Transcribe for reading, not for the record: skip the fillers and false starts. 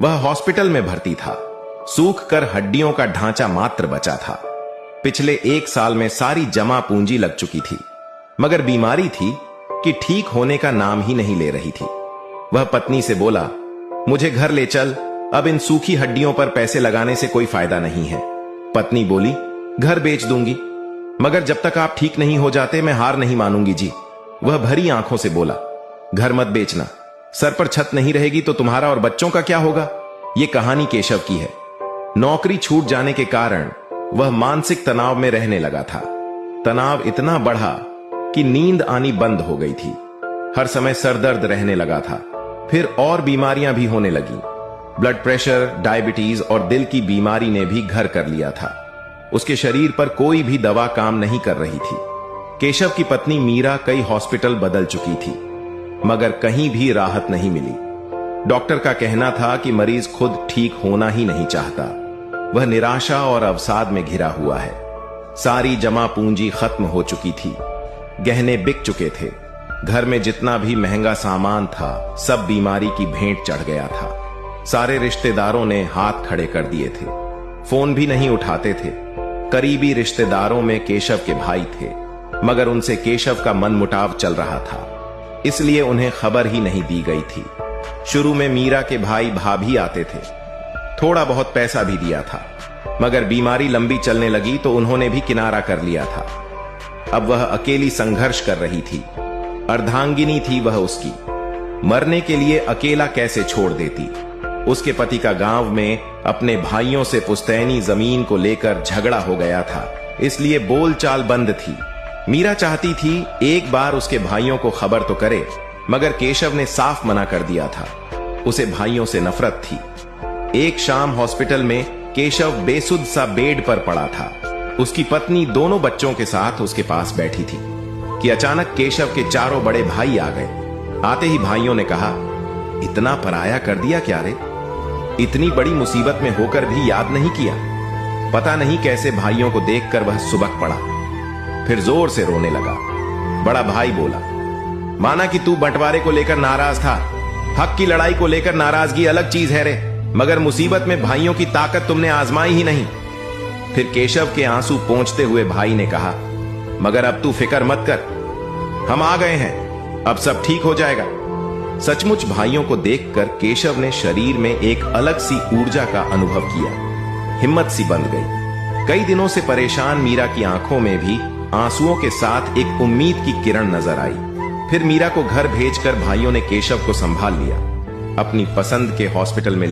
वह हॉस्पिटल में भर्ती था। सूख कर हड्डियों का ढांचा मात्र बचा था। पिछले 1 साल में सारी जमा पूंजी लग चुकी थी, मगर बीमारी थी कि ठीक होने का नाम ही नहीं ले रही थी। वह पत्नी से बोला, मुझे घर ले चल, अब इन सूखी हड्डियों पर पैसे लगाने से कोई फायदा नहीं है। पत्नी बोली, घर बेच दूंगी, मगर जब तक आप ठीक नहीं हो जाते मैं हार नहीं मानूंगी जी। वह भरी आंखों से बोला, घर मत बेचना, सर पर छत नहीं रहेगी तो तुम्हारा और बच्चों का क्या होगा। यह कहानी केशव की है। नौकरी छूट जाने के कारण वह मानसिक तनाव में रहने लगा था। तनाव इतना बढ़ा कि नींद आनी बंद हो गई थी। हर समय सरदर्द रहने लगा था। फिर और बीमारियां भी होने लगी। ब्लड प्रेशर, डायबिटीज और दिल की बीमारी ने भी घर कर लिया था। उसके शरीर पर कोई भी दवा काम नहीं कर रही थी। केशव की पत्नी मीरा कई हॉस्पिटल बदल चुकी थी, मगर कहीं भी राहत नहीं मिली। डॉक्टर का कहना था कि मरीज खुद ठीक होना ही नहीं चाहता। वह निराशा और अवसाद में घिरा हुआ है। सारी जमा पूंजी खत्म हो चुकी थी। गहने बिक चुके थे। घर में जितना भी महंगा सामान था सब बीमारी की भेंट चढ़ गया था। सारे रिश्तेदारों ने हाथ खड़े कर दिए थे। फोन भी नहीं उठाते थे। करीबी रिश्तेदारों में केशव के भाई थे, मगर उनसे केशव का मनमुटाव चल रहा था, इसलिए उन्हें खबर ही नहीं दी गई थी। शुरू में मीरा के भाई भाभी आते थे, थोड़ा बहुत पैसा भी दिया था, मगर बीमारी लंबी चलने लगी तो उन्होंने भी किनारा कर लिया था। अब वह अकेली संघर्ष कर रही थी। अर्धांगिनी थी वह उसकी। मरने के लिए अकेला कैसे छोड़ देती। उसके पति का गांव में अपने भाइयों से पुश्तैनी जमीन को लेकर झगड़ा हो गया था, इसलिए बोलचाल बंद थी। मीरा चाहती थी एक बार उसके भाइयों को खबर तो करे, मगर केशव ने साफ मना कर दिया था। उसे भाइयों से नफरत थी। एक शाम हॉस्पिटल में केशव बेसुध सा बेड पर पड़ा था। उसकी पत्नी दोनों बच्चों के साथ उसके पास बैठी थी कि अचानक केशव के चारों बड़े भाई आ गए। आते ही भाइयों ने कहा, इतना पराया कर दिया क्या रे? इतनी बड़ी मुसीबत में होकर भी याद नहीं किया। पता नहीं कैसे भाइयों को देखकर वह सुबक पड़ा, फिर जोर से रोने लगा। बड़ा भाई बोला, माना कि तू बंटवारे को लेकर नाराज था, हक की लड़ाई को लेकर नाराजगी अलग चीज है रे, मगर मुसीबत में भाइयों की ताकत तुमने आजमाई ही नहीं। फिर केशव के आंसू पोंछते हुए भाई ने कहा, मगर अब तू फिक्र मत कर, हम आ गए हैं, अब सब ठीक हो जाएगा। सचमुच भाइयों को देखकर केशव ने शरीर में एक अलग सी ऊर्जा का अनुभव किया। हिम्मत सी बंध गई। कई दिनों से परेशान मीरा की आंखों में भी आंसुओं के साथ एक उम्मीद की किरण नजर आई। फिर मीरा को घर भेजकर भाइयों ने केशव को संभाल लिया। अपनी पसंद के हॉस्पिटल में